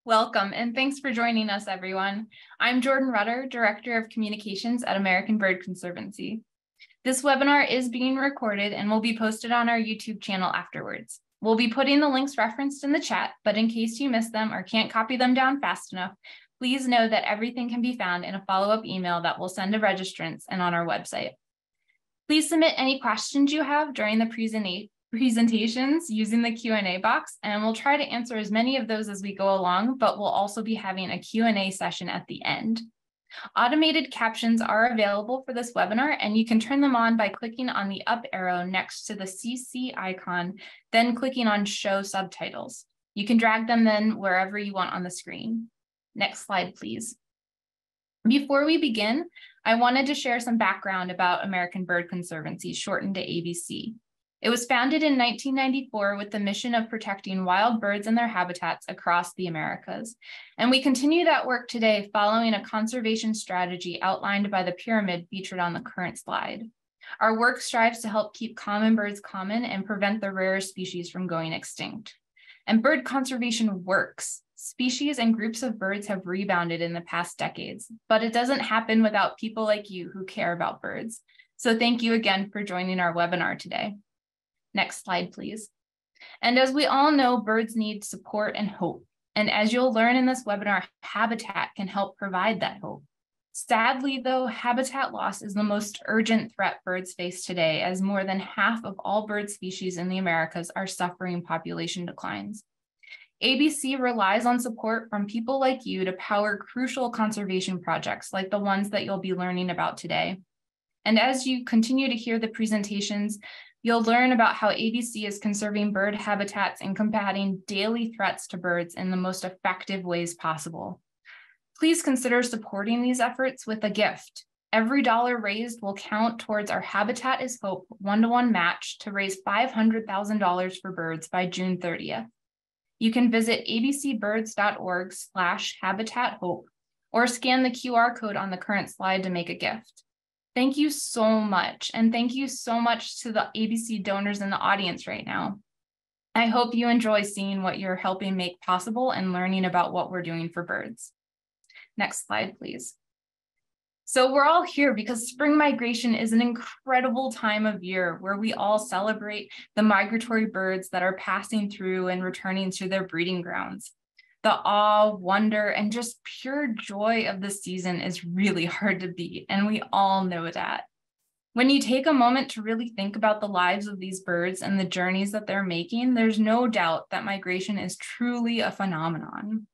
Welcome, and thanks for joining us, everyone. I'm Jordan Rutter, Director of Communications at American Bird Conservancy. This webinar is being recorded and will be posted on our YouTube channel afterwards. We'll be putting the links referenced in the chat, but in case you missed them or can't copy them down fast enough, please know that everything can be found in a follow-up email that we'll send to registrants and on our website. Please submit any questions you have during the presentations using the Q&A box, and we'll try to answer as many of those as we go along, but we'll also be having a Q&A session at the end. Automated captions are available for this webinar, and you can turn them on by clicking on the up arrow next to the CC icon, then clicking on Show Subtitles. You can drag them then wherever you want on the screen. Next slide, please. Before we begin, I wanted to share some background about American Bird Conservancy, shortened to ABC. It was founded in 1994 with the mission of protecting wild birds and their habitats across the Americas. And we continue that work today following a conservation strategy outlined by the pyramid featured on the current slide. Our work strives to help keep common birds common and prevent the rare species from going extinct. And bird conservation works. Species and groups of birds have rebounded in the past decades, but it doesn't happen without people like you who care about birds. So thank you again for joining our webinar today. Next slide, please. And as we all know, birds need support and hope. And as you'll learn in this webinar, habitat can help provide that hope. Sadly, though, habitat loss is the most urgent threat birds face today, as more than half of all bird species in the Americas are suffering population declines. ABC relies on support from people like you to power crucial conservation projects like the ones that you'll be learning about today. And as you continue to hear the presentations, you'll learn about how ABC is conserving bird habitats and combating daily threats to birds in the most effective ways possible. Please consider supporting these efforts with a gift. Every dollar raised will count towards our Habitat is Hope one-to-one match to raise $500,000 for birds by June 30th. You can visit abcbirds.org/habitathope or scan the QR code on the current slide to make a gift. Thank you so much, and thank you so much to the ABC donors in the audience right now. I hope you enjoy seeing what you're helping make possible and learning about what we're doing for birds. Next slide, please. So we're all here because spring migration is an incredible time of year where we all celebrate the migratory birds that are passing through and returning to their breeding grounds. The awe, wonder, and just pure joy of the season is really hard to beat, and we all know that. When you take a moment to really think about the lives of these birds and the journeys that they're making, there's no doubt that migration is truly a phenomenon.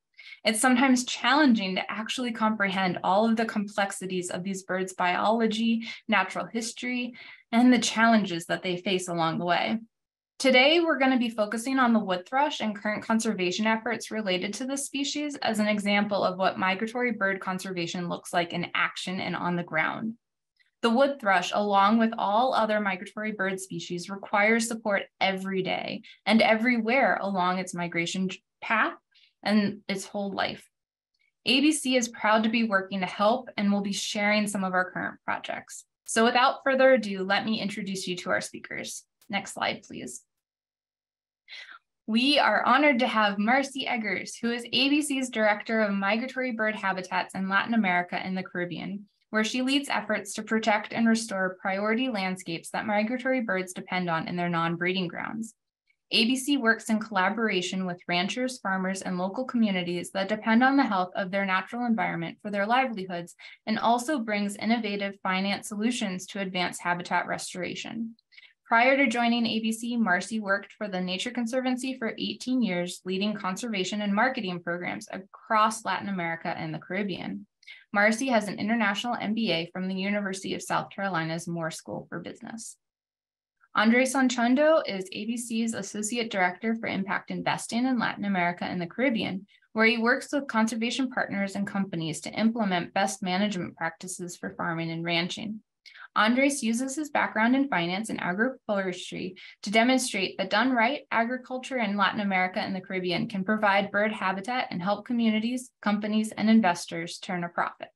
It's sometimes challenging to actually comprehend all of the complexities of these birds' biology, natural history, and the challenges that they face along the way. Today, we're going to be focusing on the wood thrush and current conservation efforts related to this species as an example of what migratory bird conservation looks like in action and on the ground. The wood thrush, along with all other migratory bird species, requires support every day and everywhere along its migration path and its whole life. ABC is proud to be working to help and will be sharing some of our current projects. So without further ado, let me introduce you to our speakers. Next slide, please. We are honored to have Marci Eggers, who is ABC's Director of Migratory Bird Habitats in Latin America and the Caribbean, where she leads efforts to protect and restore priority landscapes that migratory birds depend on in their non-breeding grounds. ABC works in collaboration with ranchers, farmers, and local communities that depend on the health of their natural environment for their livelihoods, and also brings innovative finance solutions to advance habitat restoration. Prior to joining ABC, Marci worked for the Nature Conservancy for 18 years, leading conservation and marketing programs across Latin America and the Caribbean. Marci has an international MBA from the University of South Carolina's Moore School for Business. Anchondo is ABC's Associate Director for Impact Investing in Latin America and the Caribbean, where he works with conservation partners and companies to implement best management practices for farming and ranching. Andres uses his background in finance and agroforestry to demonstrate that done right, agriculture in Latin America and the Caribbean can provide bird habitat and help communities, companies, and investors turn a profit.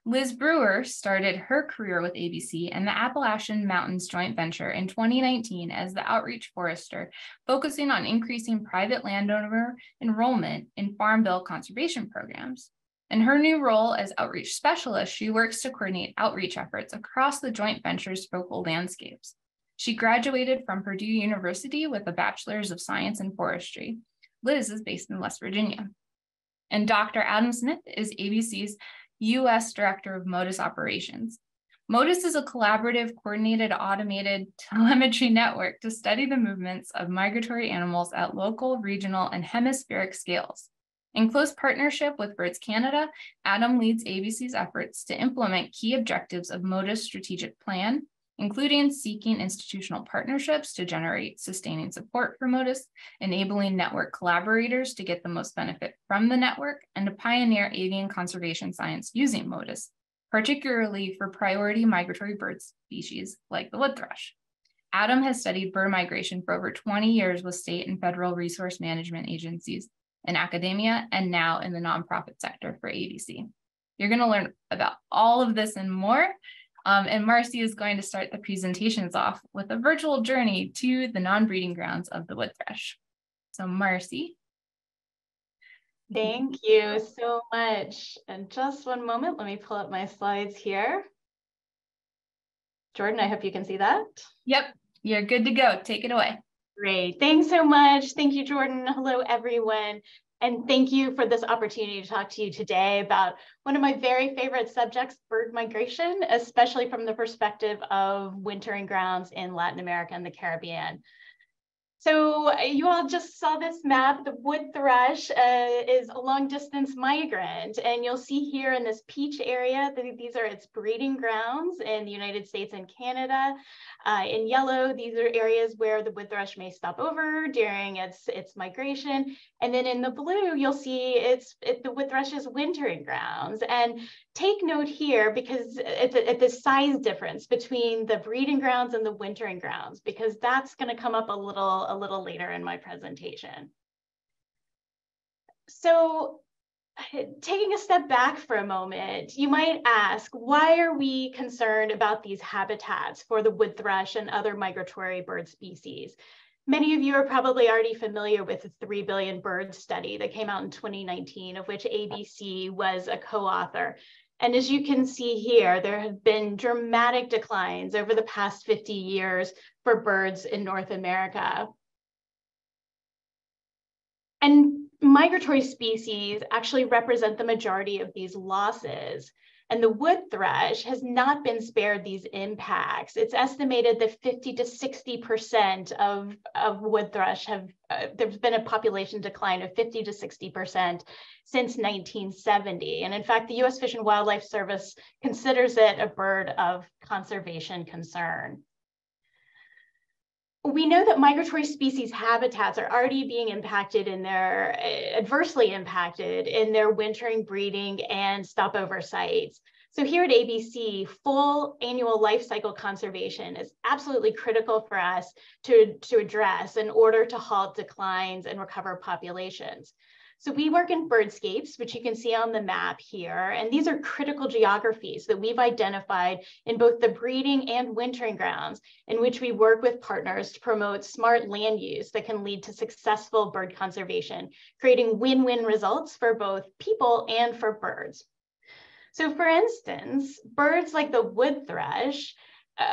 Liz Brewer started her career with ABC and the Appalachian Mountains joint venture in 2019 as the outreach forester, focusing on increasing private landowner enrollment in Farm Bill conservation programs. In her new role as outreach specialist, she works to coordinate outreach efforts across the joint venture's focal landscapes. She graduated from Purdue University with a Bachelor's of Science in Forestry. Liz is based in West Virginia. And Dr. Adam Smith is ABC's U.S. Director of MODIS Operations. MODIS is a collaborative, coordinated, automated telemetry network to study the movements of migratory animals at local, regional, and hemispheric scales. In close partnership with Birds Canada, Adam leads ABC's efforts to implement key objectives of MODIS strategic plan, including seeking institutional partnerships to generate sustaining support for MODIS, enabling network collaborators to get the most benefit from the network, and to pioneer avian conservation science using MODIS, particularly for priority migratory bird species like the wood thrush. Adam has studied bird migration for over 20 years with state and federal resource management agencies, in academia, and now in the nonprofit sector for ABC. You're going to learn about all of this and more. And Marci is going to start the presentations off with a virtual journey to the non-breeding grounds of the wood thrush. So Marci. Thank you so much. And just one moment, let me pull up my slides here. Jordan, I hope you can see that. Yep, you're good to go. Take it away. Great. Thanks so much. Thank you, Jordan. Hello, everyone. And thank you for this opportunity to talk to you today about one of my very favorite subjects, bird migration, especially from the perspective of wintering grounds in Latin America and the Caribbean. So you all just saw this map. The wood thrush is a long distance migrant, and you'll see here in this peach area, these are its breeding grounds in the United States and Canada. In yellow, these are areas where the wood thrush may stop over during its migration. And then in the blue, you'll see the wood thrush's wintering grounds. And take note here, because at the size difference between the breeding grounds and the wintering grounds, because that's going to come up a little later in my presentation. So taking a step back for a moment, you might ask, why are we concerned about these habitats for the wood thrush and other migratory bird species? Many of you are probably already familiar with the 3 billion birds study that came out in 2019, of which ABC was a co-author. And as you can see here, there have been dramatic declines over the past 50 years for birds in North America. And migratory species actually represent the majority of these losses. And the wood thrush has not been spared these impacts. It's estimated that 50 to 60% of wood thrush there's been a population decline of 50 to 60% since 1970. And in fact, the US Fish and Wildlife Service considers it a bird of conservation concern. We know that migratory species habitats are already being adversely impacted in their wintering, breeding, and stopover sites. So here at ABC, full annual life cycle conservation is absolutely critical for us to address in order to halt declines and recover populations. So we work in birdscapes, which you can see on the map here, and these are critical geographies that we've identified in both the breeding and wintering grounds, in which we work with partners to promote smart land use that can lead to successful bird conservation, creating win-win results for both people and for birds. So for instance, birds like the wood thrush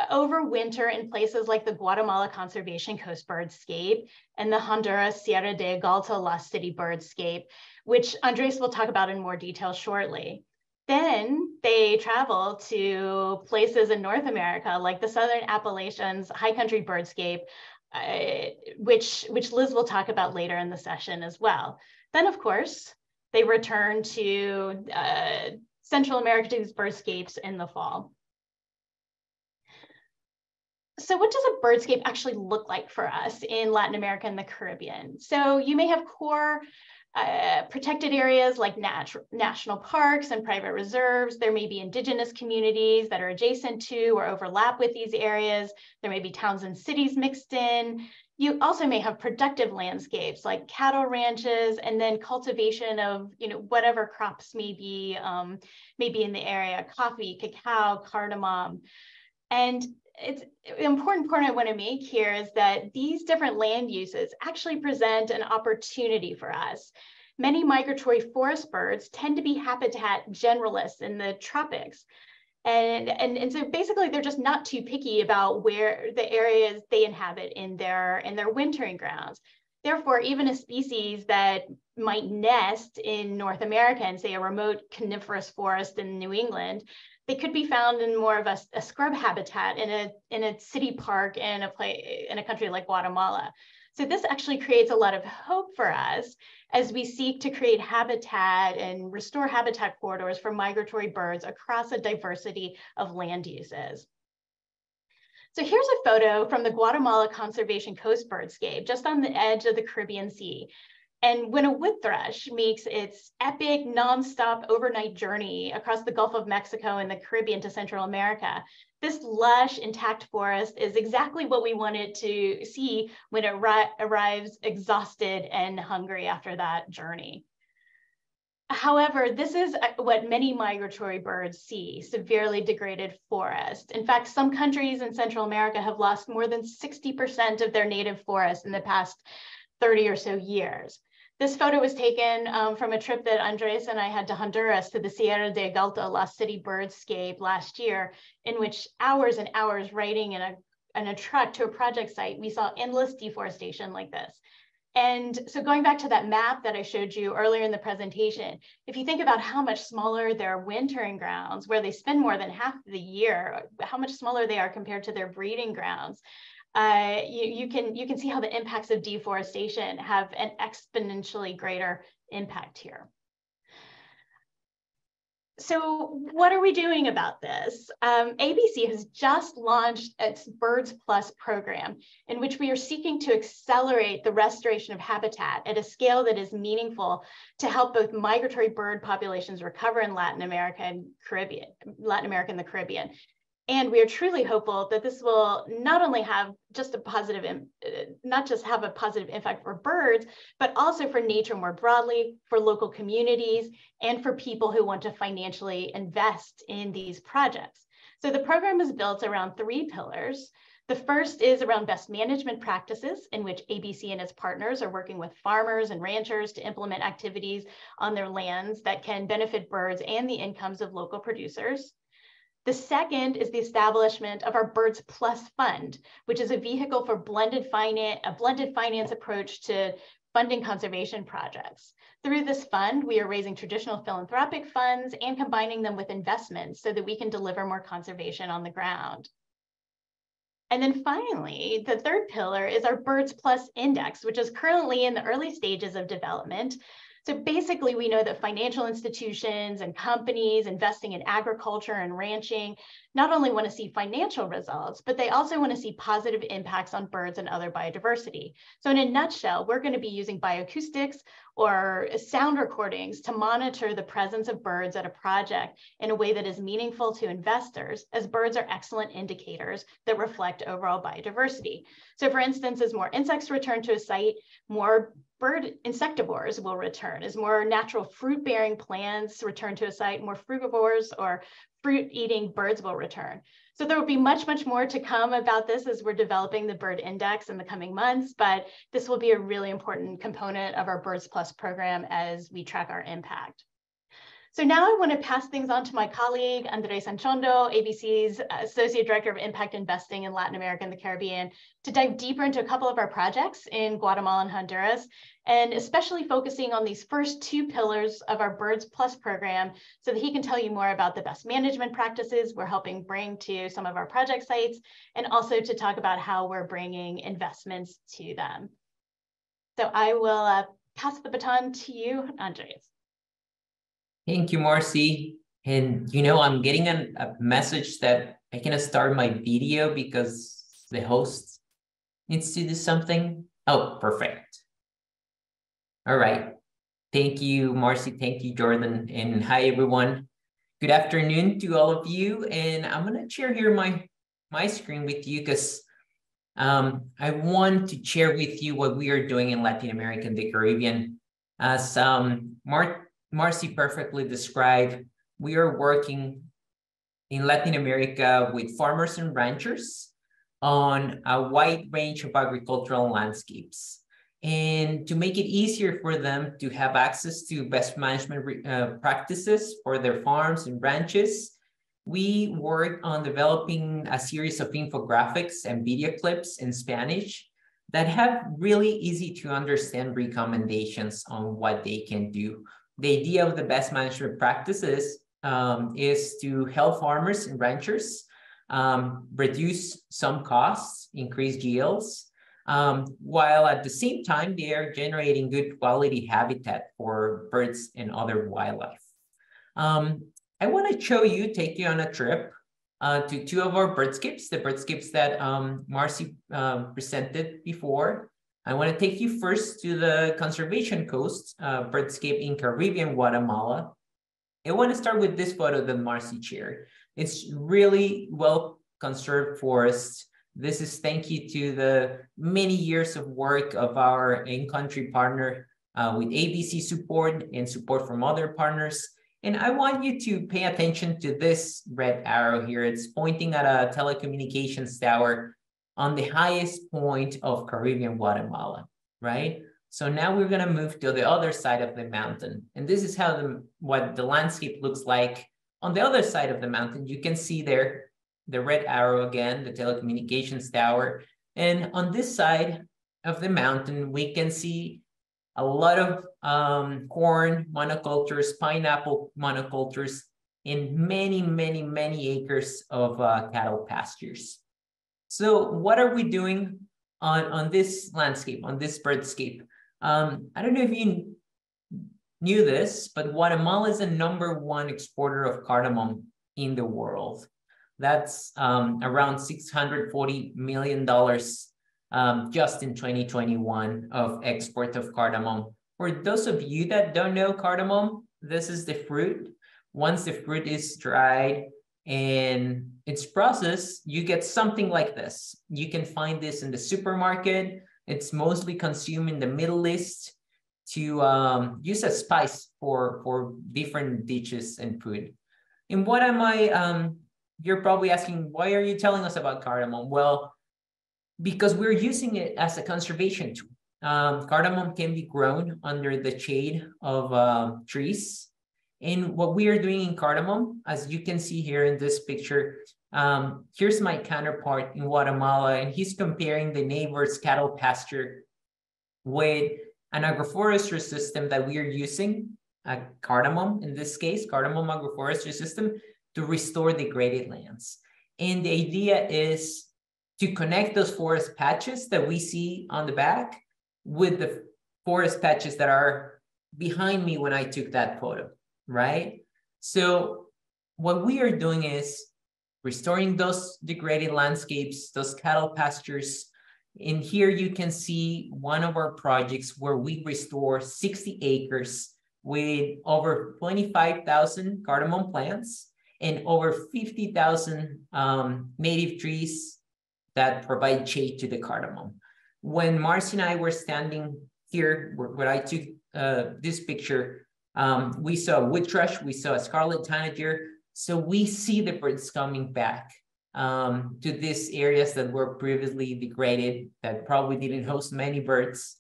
overwinter in places like the Guatemala Conservation Coast Birdscape and the Honduras Sierra de Galta Lost City Birdscape, which Andres will talk about in more detail shortly. Then they travel to places in North America, like the Southern Appalachians High Country Birdscape, which Liz will talk about later in the session as well. Then, of course, they return to Central America's birdscapes in the fall. So what does a birdscape actually look like for us in Latin America and the Caribbean? So you may have core protected areas like national parks and private reserves. There may be indigenous communities that are adjacent to or overlap with these areas. There may be towns and cities mixed in. You also may have productive landscapes like cattle ranches, and then cultivation of whatever crops may be in the area: coffee, cacao, cardamom. And it's an important point I want to make here is that these different land uses actually present an opportunity for us. Many migratory forest birds tend to be habitat generalists in the tropics. And so basically they're just not too picky about where the areas they inhabit in their wintering grounds. Therefore, even a species that might nest in North America and say a remote coniferous forest in New England, they could be found in more of a scrub habitat in a city park in a country like Guatemala. So this actually creates a lot of hope for us as we seek to create habitat and restore habitat corridors for migratory birds across a diversity of land uses. So here's a photo from the Guatemala Conservation Coast Birdscape, just on the edge of the Caribbean Sea. And when a wood thrush makes its epic nonstop overnight journey across the Gulf of Mexico and the Caribbean to Central America, this lush, intact forest is exactly what we wanted to see when it arrives exhausted and hungry after that journey. However, this is what many migratory birds see: severely degraded forest. In fact, some countries in Central America have lost more than 60% of their native forest in the past 30 or so years. This photo was taken from a trip that Andres and I had to Honduras, to the Sierra de Galta Lost City Birdscape last year, in which hours and hours riding in a truck to a project site, we saw endless deforestation like this. And so going back to that map that I showed you earlier in the presentation, if you think about how much smaller their wintering grounds, where they spend more than half the year, how much smaller they are compared to their breeding grounds, you can see how the impacts of deforestation have an exponentially greater impact here. So what are we doing about this? ABC has just launched its Birds Plus program, in which we are seeking to accelerate the restoration of habitat at a scale that is meaningful to help both migratory bird populations recover in Latin America and the Caribbean. And we are truly hopeful that this will not only have just a positive impact for birds, but also for nature more broadly, for local communities, and for people who want to financially invest in these projects. So the program is built around 3 pillars. The first is around best management practices, in which ABC and its partners are working with farmers and ranchers to implement activities on their lands that can benefit birds and the incomes of local producers. The second is the establishment of our Birds Plus Fund, which is a vehicle for a blended finance approach to funding conservation projects. Through this fund, we are raising traditional philanthropic funds and combining them with investments so that we can deliver more conservation on the ground. And then finally, the third pillar is our Birds Plus Index, which is currently in the early stages of development. So basically, we know that financial institutions and companies investing in agriculture and ranching not only want to see financial results, but they also want to see positive impacts on birds and other biodiversity. So in a nutshell, we're going to be using bioacoustics or sound recordings to monitor the presence of birds at a project in a way that is meaningful to investors, as birds are excellent indicators that reflect overall biodiversity. So for instance, as more insects return to a site, more bird insectivores will return. As more natural fruit-bearing plants return to a site, more frugivores or fruit-eating birds will return. So there will be much, much more to come about this as we're developing the bird index in the coming months, but this will be a really important component of our Birds Plus program as we track our impact. So now I want to pass things on to my colleague, Andres Anchondo, ABC's Associate Director of Impact Investing in Latin America and the Caribbean, to dive deeper into a couple of our projects in Guatemala and Honduras, and especially focusing on these first 2 pillars of our Birds Plus program so that he can tell you more about the best management practices we're helping bring to some of our project sites, and also to talk about how we're bringing investments to them. So I will pass the baton to you, Andres. Thank you, Marci. And I'm getting a message that I cannot start my video because the host needs to do something. Oh, perfect. All right. Thank you, Marci. Thank you, Jordan. And hi, everyone. Good afternoon to all of you. And I'm going to share here my screen with you because I want to share with you what we are doing in Latin America and the Caribbean. As Marci perfectly described, we are working in Latin America with farmers and ranchers on a wide range of agricultural landscapes. And to make it easier for them to have access to best management practices for their farms and ranches, we work on developing a series of infographics and video clips in Spanish that have really easy to understand recommendations on what they can do. The idea of the best management practices is to help farmers and ranchers reduce some costs, increase yields, while at the same time, they are generating good quality habitat for birds and other wildlife. I want to take you on a trip to two of our birdscapes, the birdscapes that Marci presented before. I want to take you first to the Conservation Coast birdscape in Caribbean, Guatemala. I want to start with this photo that Marci shared. It's really well conserved forest. This is thank you to the many years of work of our in-country partner with ABC support and support from other partners. And I want you to pay attention to this red arrow here. It's pointing at a telecommunications tower on the highest point of Caribbean Guatemala, right? So now we're gonna move to the other side of the mountain. And this is how what the landscape looks like on the other side of the mountain. You can see there the red arrow again, the telecommunications tower. And on this side of the mountain, we can see a lot of corn monocultures, pineapple monocultures, and many acres of cattle pastures. So what are we doing on this landscape, on this birdscape? I don't know if you knew this, but Guatemala is the #1 exporter of cardamom in the world. That's around $640 million just in 2021 of export of cardamom. For those of you that don't know cardamom, this is the fruit. Once the fruit is dried and it's processed, you get something like this. You can find this in the supermarket. It's mostly consumed in the Middle East to use as spice for different dishes and food. And what am I, you're probably asking, why are you telling us about cardamom? Well, because we're using it as a conservation tool. Cardamom can be grown under the shade of trees. And what we are doing in cardamom, as you can see here in this picture, here's my counterpart in Guatemala, and he's comparing the neighbor's cattle pasture with an agroforestry system that we are using, cardamom, in this case, cardamom agroforestry system, to restore degraded lands. And the idea is to connect those forest patches that we see on the back with the forest patches that are behind me when I took that photo, right? So what we are doing is restoring those degraded landscapes, those cattle pastures. And here you can see one of our projects where we restore 60 acres with over 25,000 cardamom plants and over 50,000 native trees that provide shade to the cardamom. When Marci and I were standing here, where I took this picture, we saw wood thrush, we saw a scarlet tanager. So we see the birds coming back to these areas that were previously degraded, that probably didn't host many birds,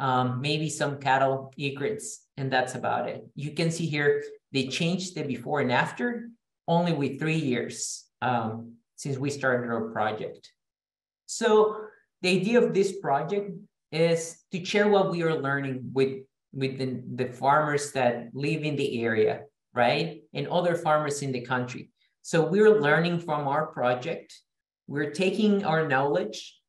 maybe some cattle egrets, and that's about it. You can see here, they changed the before and after only with 3 years since we started our project. So the idea of this project is to share what we are learning with the farmers that live in the area, right? And other farmers in the country. So we're learning from our project. We're taking our knowledge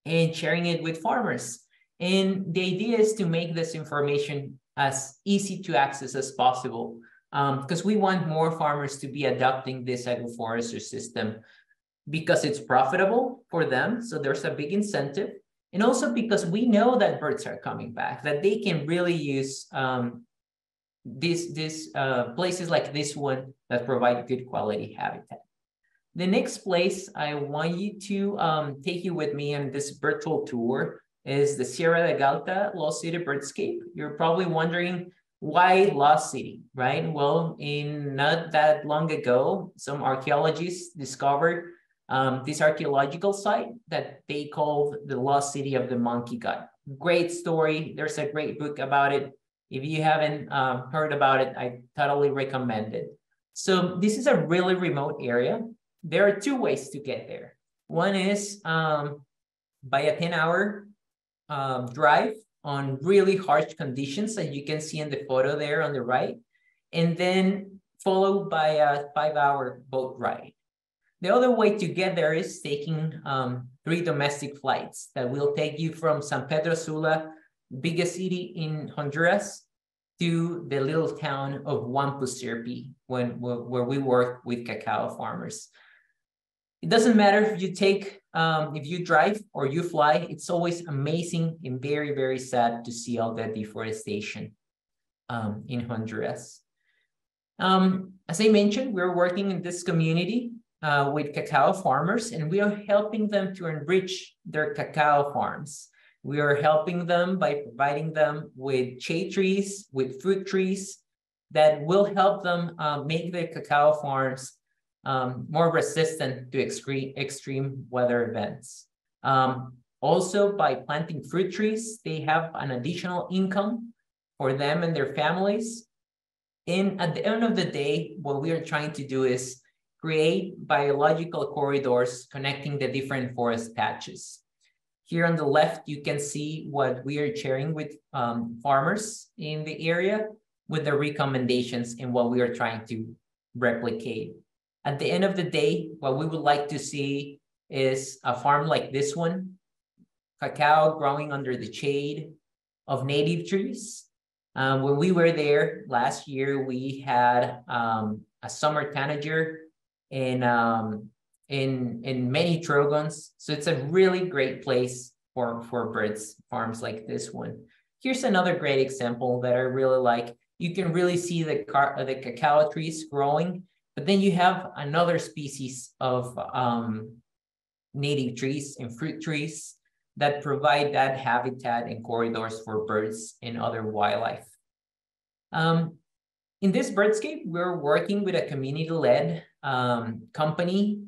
and sharing it with farmers. And the idea is to make this information as easy to access as possible, because we want more farmers to be adopting this agroforestry system because it's profitable for them. So there's a big incentive. And also because we know that birds are coming back, that they can really use these places like this one that provide good quality habitat. The next place I want you to take you with me on this virtual tour is the Sierra de Galta Lost City Birdscape. You're probably wondering, why Lost City, right? Well, not that long ago, some archaeologists discovered this archaeological site that they called the Lost City of the Monkey God. Great story. There's a great book about it. If you haven't heard about it, I totally recommend it. So this is a really remote area. There are two ways to get there. One is by a 10-hour drive on really harsh conditions, as you can see in the photo there on the right, and then followed by a 5-hour boat ride. The other way to get there is taking 3 domestic flights that will take you from San Pedro Sula, biggest city in Honduras, to the little town of Huampusirpi, where we work with cacao farmers. It doesn't matter if you take, if you drive or you fly, it's always amazing and very, very sad to see all that deforestation in Honduras. As I mentioned, we're working in this community with cacao farmers, and we are helping them to enrich their cacao farms. We are helping them by providing them with shade trees, with fruit trees that will help them make their cacao farms more resistant to extreme weather events. Also, by planting fruit trees, they have an additional income for them and their families. And at the end of the day, what we are trying to do is create biological corridors connecting the different forest patches. Here on the left, you can see what we are sharing with farmers in the area with the recommendations and what we are trying to replicate. At the end of the day, what we would like to see is a farm like this one, cacao growing under the shade of native trees. When we were there last year, we had a summer tanager and many trogons. So it's a really great place for birds farms like this one. Here's another great example that I really like. You can really see the cacao trees growing, but then you have another species of native trees and fruit trees that provide that habitat and corridors for birds and other wildlife. In this birdscape, we're working with a community-led company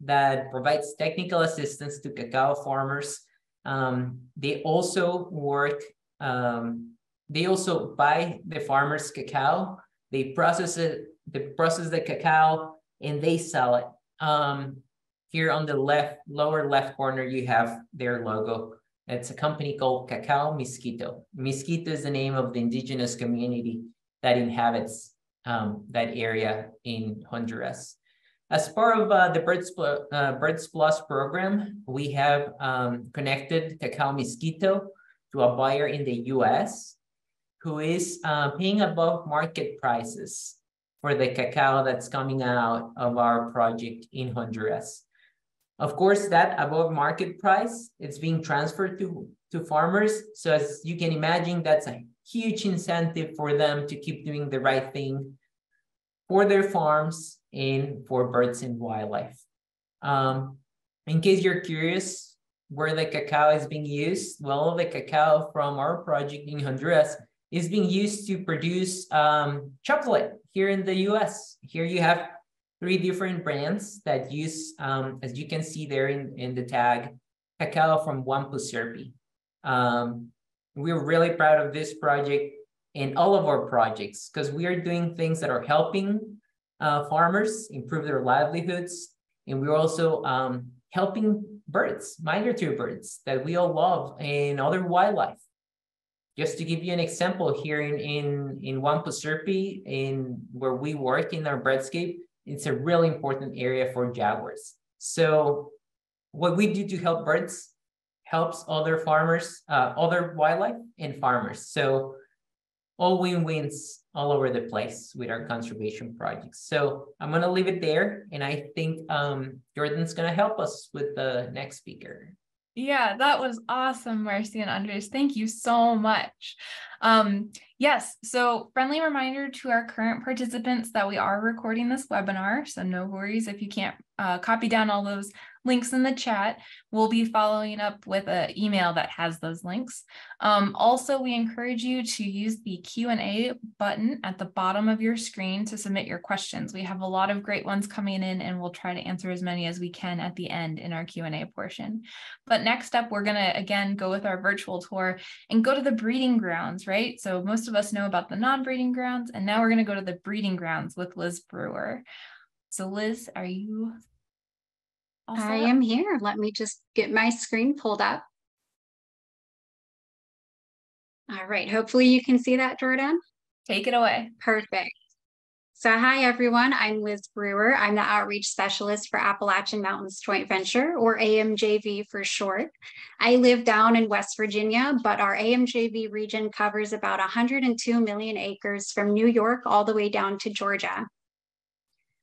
that provides technical assistance to cacao farmers. They also work, they also buy the farmers' cacao, they process it, they process the cacao, and they sell it. Here on the lower left corner, you have their logo. It's a company called Cacao Mosquito. Mosquito is the name of the indigenous community that inhabits that area in Honduras. As part of the Birds Plus program, we have connected Cacao Mosquito to a buyer in the US who is paying above market prices for the cacao that's coming out of our project in Honduras. Of course, that above market price, it's being transferred to farmers. So as you can imagine, that's a huge incentive for them to keep doing the right thing for their farms and for birds and wildlife. In case you're curious where the cacao is being used, well, the cacao from our project in Honduras is being used to produce chocolate here in the US. Here you have 3 different brands that use, as you can see there in the tag, cacao from Huampusirpi. We're really proud of this project and all of our projects because we are doing things that are helping farmers improve their livelihoods. And we're also helping birds, migratory birds that we all love and other wildlife. Just to give you an example here in Huampusirpi, where we work in our birdscape, it's a really important area for jaguars. So what we do to help birds helps other farmers, other wildlife and farmers. So all win-wins all over the place with our conservation projects. So I'm gonna leave it there. And I think Jordan's gonna help us with the next speaker. Yeah, that was awesome, Marci and Andres. Thank you so much. Yes, so friendly reminder to our current participants that we are recording this webinar, so no worries if you can't copy down all those links in the chat. We'll be following up with an email that has those links. Also, we encourage you to use the Q&A button at the bottom of your screen to submit your questions. We have a lot of great ones coming in, and we'll try to answer as many as we can at the end in our Q&A portion. But next up, we're going to, again, go with our virtual tour and go to the breeding grounds, right? So most of us know about the non-breeding grounds, and now we're going to go to the breeding grounds with Liz Brewer. So Liz, are you all set I up? am here. Let me just get my screen pulled up. All right, hopefully you can see that, Jordan. Take it away. Perfect. So hi, everyone. I'm Liz Brewer. I'm the Outreach Specialist for Appalachian Mountains Joint Venture, or AMJV for short. I live down in West Virginia, but our AMJV region covers about 102 million acres from New York all the way down to Georgia.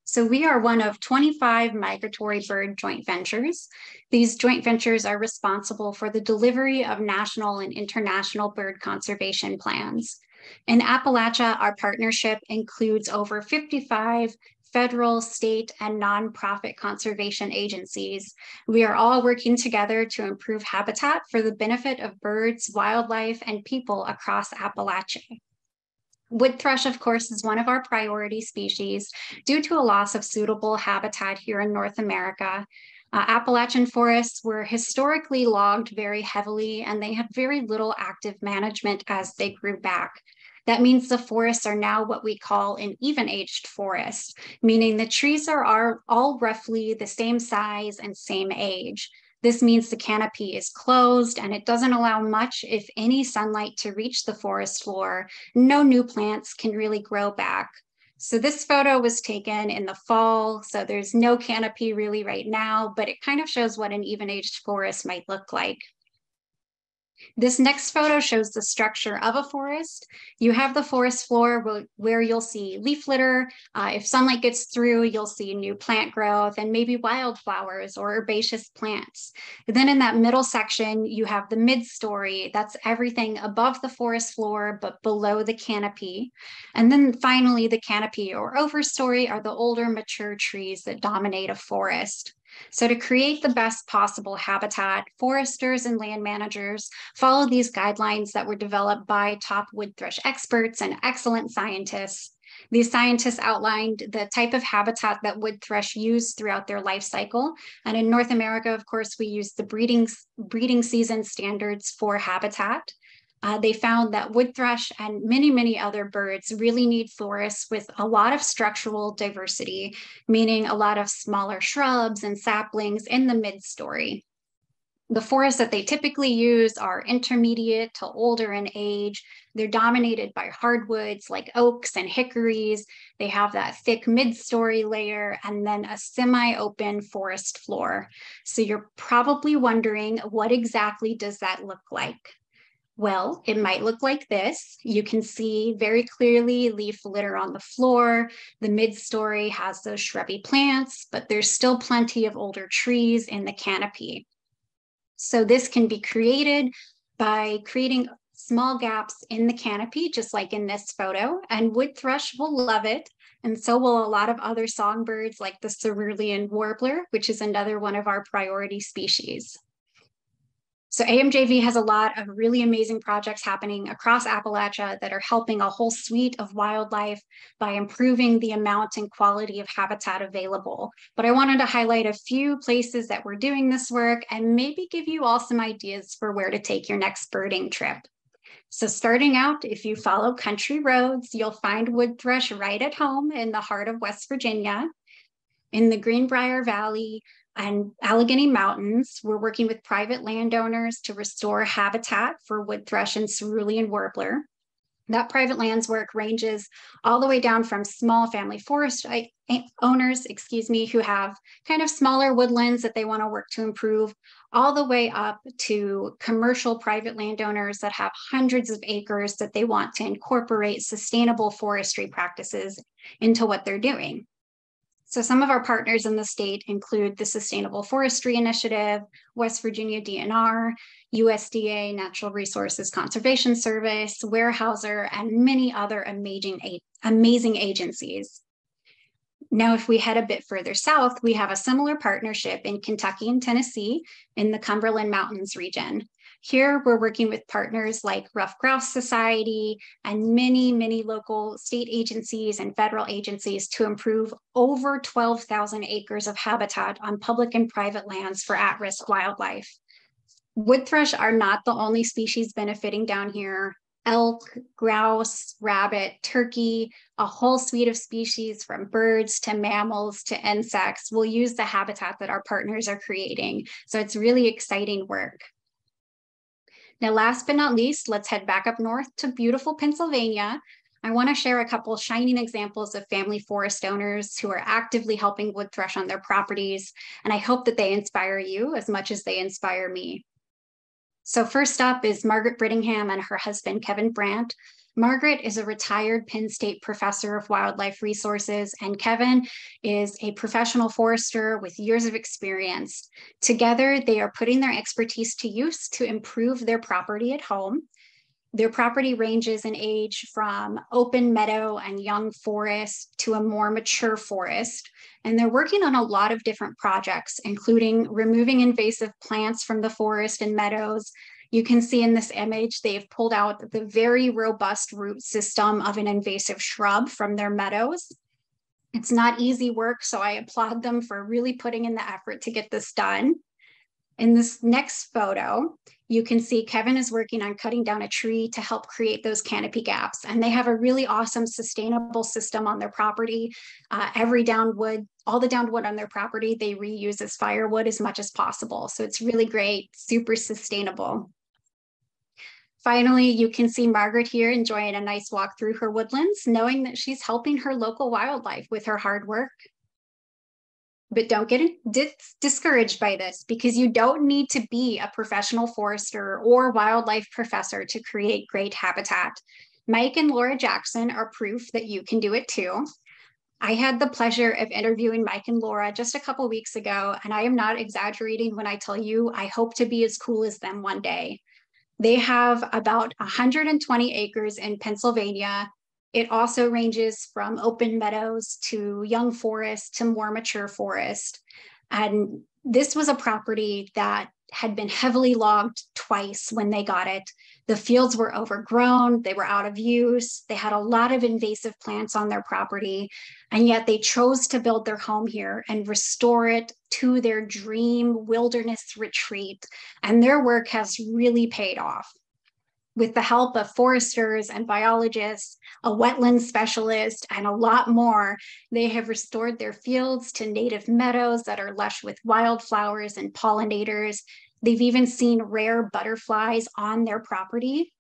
So we are one of 25 migratory bird joint ventures. These joint ventures are responsible for the delivery of national and international bird conservation plans. In Appalachia, our partnership includes over 55 federal, state, and nonprofit conservation agencies. We are all working together to improve habitat for the benefit of birds, wildlife, and people across Appalachia. Wood thrush, of course, is one of our priority species due to a loss of suitable habitat here in North America. Appalachian forests were historically logged very heavily, and they had very little active management as they grew back. That means the forests are now what we call an even-aged forest, meaning the trees are all roughly the same size and same age. This means the canopy is closed and it doesn't allow much, if any, sunlight to reach the forest floor. No new plants can really grow back. So this photo was taken in the fall, so there's no canopy really right now, but it kind of shows what an even-aged forest might look like. This next photo shows the structure of a forest. You have the forest floor where you'll see leaf litter. If sunlight gets through, you'll see new plant growth and maybe wildflowers or herbaceous plants. And then in that middle section, you have the mid-story. That's everything above the forest floor, but below the canopy. And then finally, the canopy or overstory are the older mature trees that dominate a forest. So to create the best possible habitat, foresters and land managers follow these guidelines that were developed by top wood thrush experts and excellent scientists. These scientists outlined the type of habitat that wood thrush use throughout their life cycle. And in North America, of course, we use the breeding season standards for habitat. They found that wood thrush and many, many other birds really need forests with a lot of structural diversity, meaning a lot of smaller shrubs and saplings in the mid-story. The forests that they typically use are intermediate to older in age. They're dominated by hardwoods like oaks and hickories. They have that thick mid-story layer and then a semi-open forest floor. So you're probably wondering, what exactly does that look like? Well, it might look like this. You can see very clearly leaf litter on the floor. The mid-story has those shrubby plants, but there's still plenty of older trees in the canopy. So this can be created by creating small gaps in the canopy, just like in this photo, and wood thrush will love it. And so will a lot of other songbirds like the cerulean warbler, which is another one of our priority species. So AMJV has a lot of really amazing projects happening across Appalachia that are helping a whole suite of wildlife by improving the amount and quality of habitat available. But I wanted to highlight a few places that we're doing this work and maybe give you all some ideas for where to take your next birding trip. So starting out, if you follow country roads, you'll find wood thrush right at home in the heart of West Virginia. In the Greenbrier Valley and Allegheny Mountains, we're working with private landowners to restore habitat for wood thrush and cerulean warbler. That private lands work ranges all the way down from small family forest owners, who have kind of smaller woodlands that they want to work to improve, all the way up to commercial private landowners that have hundreds of acres that they want to incorporate sustainable forestry practices into what they're doing. So some of our partners in the state include the Sustainable Forestry Initiative, West Virginia DNR, USDA Natural Resources Conservation Service, Weyerhaeuser, and many other amazing agencies. Now, if we head a bit further south, we have a similar partnership in Kentucky and Tennessee in the Cumberland Mountains region. Here, we're working with partners like Ruffed Grouse Society and many local state agencies and federal agencies to improve over 12,000 acres of habitat on public and private lands for at-risk wildlife. Wood thrush are not the only species benefiting down here. Elk, grouse, rabbit, turkey, a whole suite of species from birds to mammals to insects will use the habitat that our partners are creating. So it's really exciting work. Now, last but not least, let's head back up north to beautiful Pennsylvania. I want to share a couple shining examples of family forest owners who are actively helping wood thrush on their properties, and I hope that they inspire you as much as they inspire me. So first up is Margaret Brittingham and her husband, Kevin Brandt. Margaret is a retired Penn State professor of wildlife resources, and Kevin is a professional forester with years of experience. Together, they are putting their expertise to use to improve their property at home. Their property ranges in age from open meadow and young forest to a more mature forest. And they're working on a lot of different projects, including removing invasive plants from the forest and meadows. You can see in this image, they've pulled out the very robust root system of an invasive shrub from their meadows. It's not easy work, so I applaud them for really putting in the effort to get this done. In this next photo, you can see Kevin is working on cutting down a tree to help create those canopy gaps. And they have a really awesome sustainable system on their property. All the downed wood on their property, they reuse as firewood as much as possible. So it's really great, super sustainable. Finally, you can see Margaret here enjoying a nice walk through her woodlands, knowing that she's helping her local wildlife with her hard work. But don't get discouraged by this, because you don't need to be a professional forester or wildlife professor to create great habitat. Mike and Laura Jackson are proof that you can do it too. I had the pleasure of interviewing Mike and Laura just a couple weeks ago, and I am not exaggerating when I tell you I hope to be as cool as them one day. They have about 120 acres in Pennsylvania. It also ranges from open meadows to young forest to more mature forest. And this was a property that had been heavily logged twice when they got it. The fields were overgrown, they were out of use, they had a lot of invasive plants on their property, and yet they chose to build their home here and restore it to their dream wilderness retreat. And their work has really paid off. With the help of foresters and biologists, a wetland specialist, and a lot more, they have restored their fields to native meadows that are lush with wildflowers and pollinators. They've even seen rare butterflies on their property.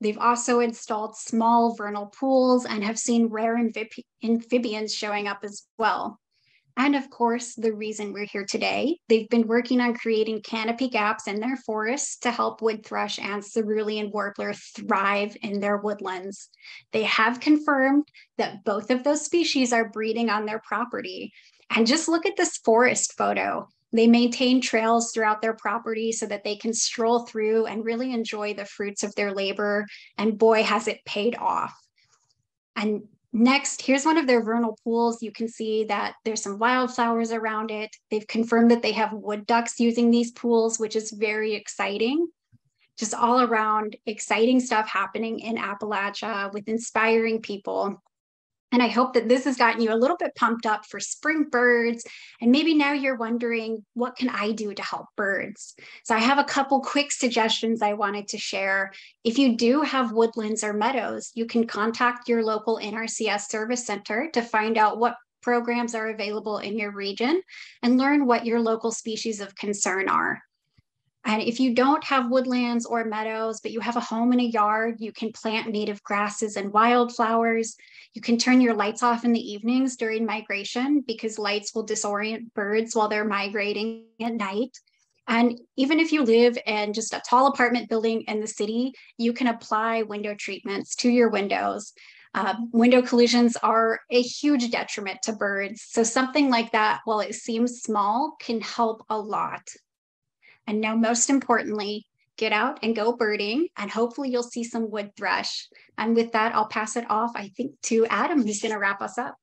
They've also installed small vernal pools and have seen rare amphibians showing up as well. And of course, the reason we're here today, they've been working on creating canopy gaps in their forests to help wood thrush and cerulean warbler thrive in their woodlands. They have confirmed that both of those species are breeding on their property. And just look at this forest photo. They maintain trails throughout their property so that they can stroll through and really enjoy the fruits of their labor. And boy, has it paid off. And next, here's one of their vernal pools. You can see that there's some wildflowers around it. They've confirmed that they have wood ducks using these pools, which is very exciting. Just all around exciting stuff happening in Appalachia with inspiring people. And I hope that this has gotten you a little bit pumped up for spring birds. And maybe now you're wondering, what can I do to help birds? So I have a couple quick suggestions I wanted to share. If you do have woodlands or meadows, you can contact your local NRCS service center to find out what programs are available in your region and learn what your local species of concern are. And if you don't have woodlands or meadows, but you have a home and a yard, you can plant native grasses and wildflowers. You can turn your lights off in the evenings during migration because lights will disorient birds while they're migrating at night. And even if you live in just a tall apartment building in the city, you can apply window treatments to your windows. Window collisions are a huge detriment to birds. So something like that, while it seems small, can help a lot. And now, most importantly, get out and go birding, and hopefully you'll see some wood thrush. And with that, I'll pass it off, I think, to Adam, who's going to wrap us up.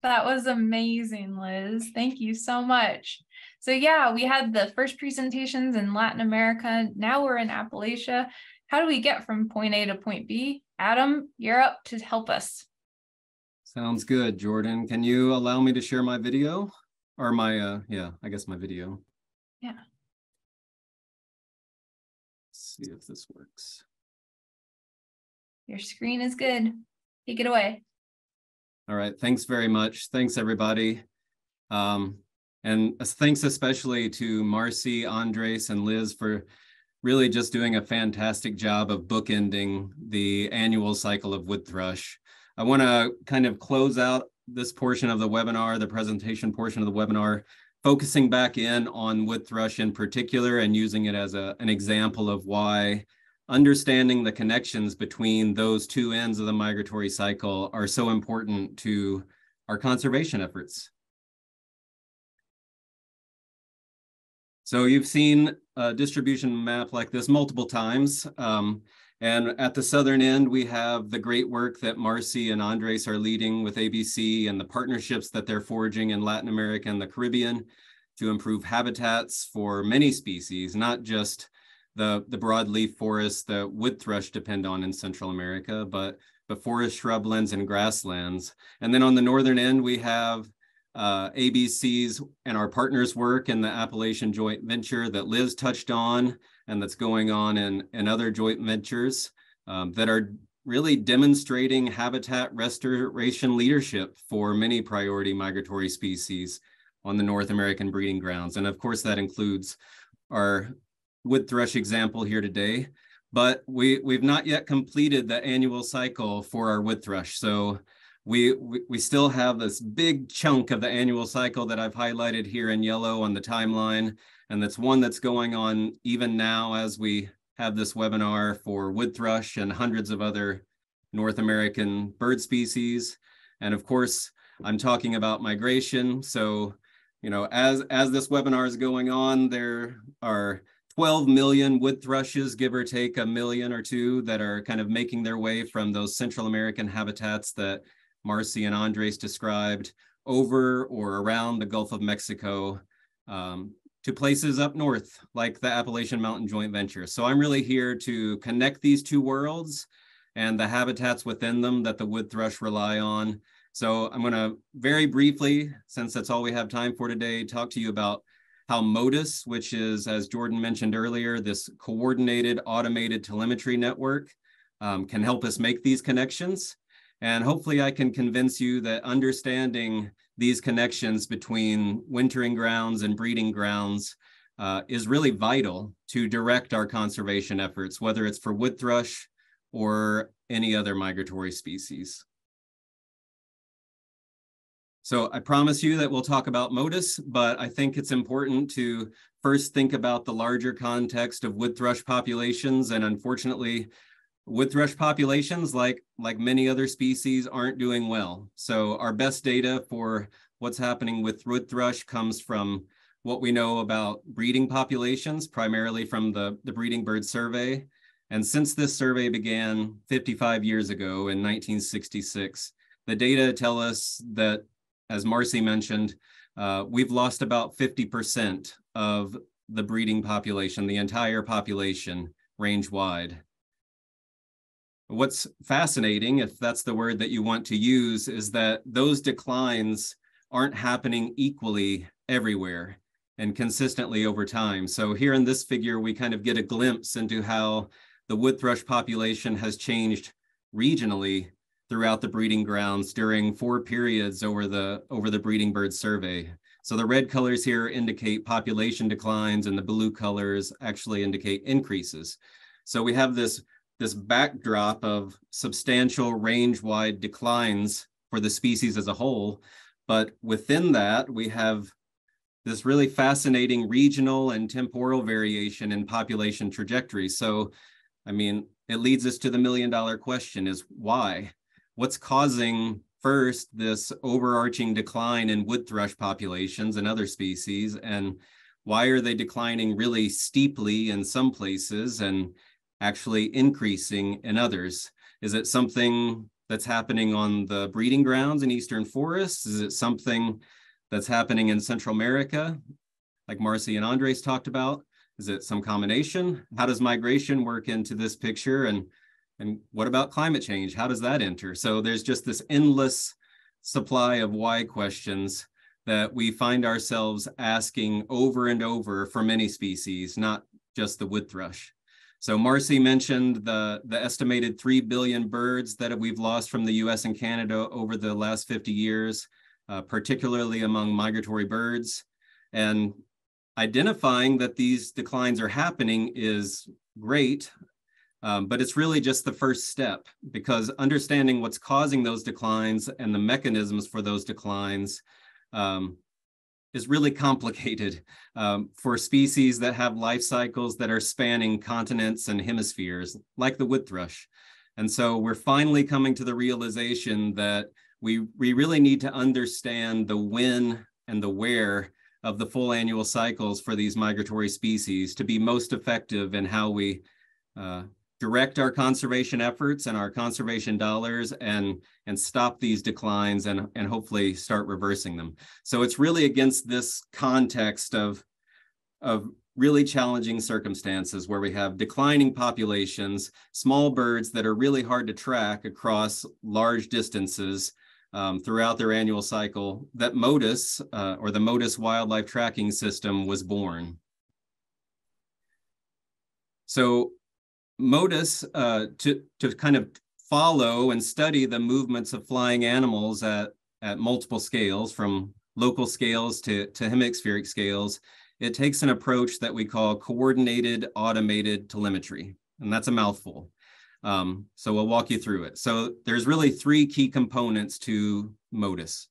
That was amazing, Liz. Thank you so much. So yeah, we had the first presentations in Latin America. Now we're in Appalachia. How do we get from point A to point B? Adam, you're up to help us. Sounds good, Jordan. Can you allow me to share my video? Or my, I guess my video. Yeah. Let's see if this works. Your screen is good. Take it away. All right, thanks very much. Thanks, everybody. And thanks especially to Marci, Andres, and Liz for really just doing a fantastic job of bookending the annual cycle of wood thrush. I want to kind of close out this portion of the webinar, the presentation portion of the webinar, focusing back in on wood thrush in particular and using it as an example of why understanding the connections between those two ends of the migratory cycle are so important to our conservation efforts. So you've seen a distribution map like this multiple times. And at the southern end, we have the great work that Marci and Andres are leading with ABC and the partnerships that they're forging in Latin America and the Caribbean to improve habitats for many species, not just the broadleaf forests that wood thrush depend on in Central America, but forest shrublands and grasslands. And then on the northern end, we have ABC's and our partners' work in the Appalachian joint venture that Liz touched on, and that's going on in other joint ventures that are really demonstrating habitat restoration leadership for many priority migratory species on the North American breeding grounds. And of course, that includes our wood thrush example here today, but we've not yet completed the annual cycle for our wood thrush. So we still have this big chunk of the annual cycle that I've highlighted here in yellow on the timeline. And that's one that's going on even now as we have this webinar for wood thrush and hundreds of other North American bird species. And of course, I'm talking about migration. So, you know, as this webinar is going on, there are 12 million wood thrushes, give or take a million or two, that are kind of making their way from those Central American habitats that Marci and Andres described over or around the Gulf of Mexico to places up north, like the Appalachian Mountain Joint Venture. So I'm really here to connect these two worlds and the habitats within them that the wood thrush rely on. So I'm going to very briefly, since that's all we have time for today, talk to you about how MODIS, which is, as Jordan mentioned earlier, this coordinated automated telemetry network, can help us make these connections. And hopefully I can convince you that understanding these connections between wintering grounds and breeding grounds is really vital to direct our conservation efforts, whether it's for wood thrush or any other migratory species. So I promise you that we'll talk about MODIS, but I think it's important to first think about the larger context of wood thrush populations. And unfortunately, wood thrush populations, like many other species, aren't doing well. So our best data for what's happening with wood thrush comes from what we know about breeding populations, primarily from the Breeding Bird Survey. And since this survey began 55 years ago in 1966, the data tell us that, as Marci mentioned, we've lost about 50% of the breeding population, the entire population range-wide. What's fascinating, if that's the word that you want to use, is that those declines aren't happening equally everywhere and consistently over time. So here in this figure, we kind of get a glimpse into how the wood thrush population has changed regionally throughout the breeding grounds during 4 periods over the Breeding Bird Survey. So the red colors here indicate population declines and the blue colors actually indicate increases. So we have this backdrop of substantial range-wide declines for the species as a whole. But within that, we have this really fascinating regional and temporal variation in population trajectory. So, I mean, it leads us to the million-dollar question is why? what's causing first this overarching decline in wood thrush populations and other species, and why are they declining really steeply in some places and actually increasing in others? Is it something that's happening on the breeding grounds in eastern forests? Is it something that's happening in Central America, like Marci and Andres talked about? Is it some combination? How does migration work into this picture? And what about climate change? How does that enter? So there's just this endless supply of why questions that we find ourselves asking over and over for many species, not just the wood thrush. So Marci mentioned the estimated 3 billion birds that we've lost from the US and Canada over the last 50 years, particularly among migratory birds. And identifying that these declines are happening is great, but it's really just the first step, because understanding what's causing those declines and the mechanisms for those declines is really complicated for species that have life cycles that are spanning continents and hemispheres, like the wood thrush. And so we're finally coming to the realization that we really need to understand the when and the where of the full annual cycles for these migratory species to be most effective in how we direct our conservation efforts and our conservation dollars and stop these declines and hopefully start reversing them. So it's really against this context of really challenging circumstances where we have declining populations, small birds that are really hard to track across large distances throughout their annual cycle, that MODIS, or the MODIS Wildlife Tracking System, was born. So MODIS, to kind of follow and study the movements of flying animals at multiple scales, from local scales to hemispheric scales, it takes an approach that we call coordinated automated telemetry, and that's a mouthful. So we'll walk you through it. So there's really 3 key components to MODIS.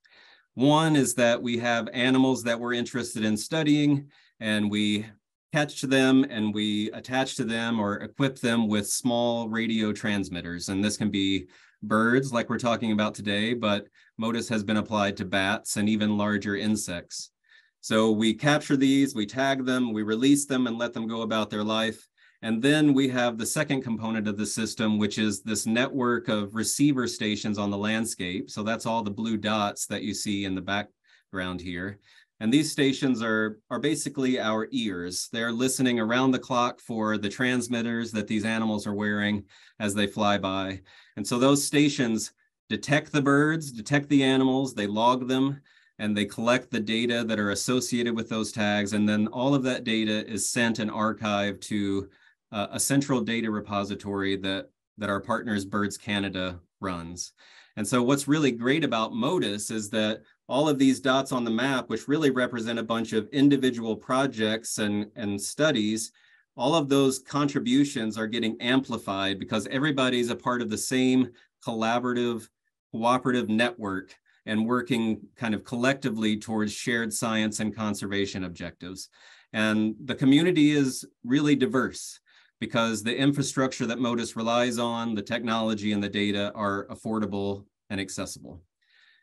One is that we have animals that we're interested in studying, and we catch them and we attach to them or equip them with small radio transmitters. And this can be birds like we're talking about today, but MODIS has been applied to bats and even larger insects. So we capture these, we tag them, we release them and let them go about their life. And then we have the second component of the system, which is this network of receiver stations on the landscape. So that's all the blue dots that you see in the background here. And these stations are basically our ears. They're listening around the clock for the transmitters that these animals are wearing as they fly by. And so those stations detect the birds, detect the animals, they log them, and they collect the data that are associated with those tags. And then all of that data is sent and archived to a central data repository that our partners Birds Canada runs. And so what's really great about MODIS is that all of these dots on the map, which really represent a bunch of individual projects and studies, all of those contributions are getting amplified because everybody's a part of the same collaborative, cooperative network and working kind of collectively towards shared science and conservation objectives. And the community is really diverse because the infrastructure that MODIS relies on, the technology and the data are affordable and accessible.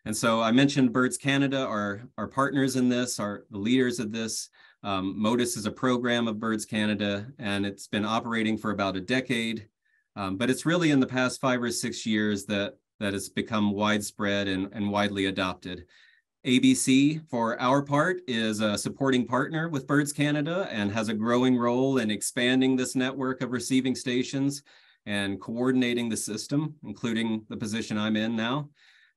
And so I mentioned Birds Canada are partners in this, are the leaders of this. MODIS is a program of Birds Canada, and it's been operating for about a decade. But it's really in the past 5 or 6 years that it's become widespread and widely adopted. ABC, for our part, is a supporting partner with Birds Canada and has a growing role in expanding this network of receiving stations and coordinating the system, including the position I'm in now.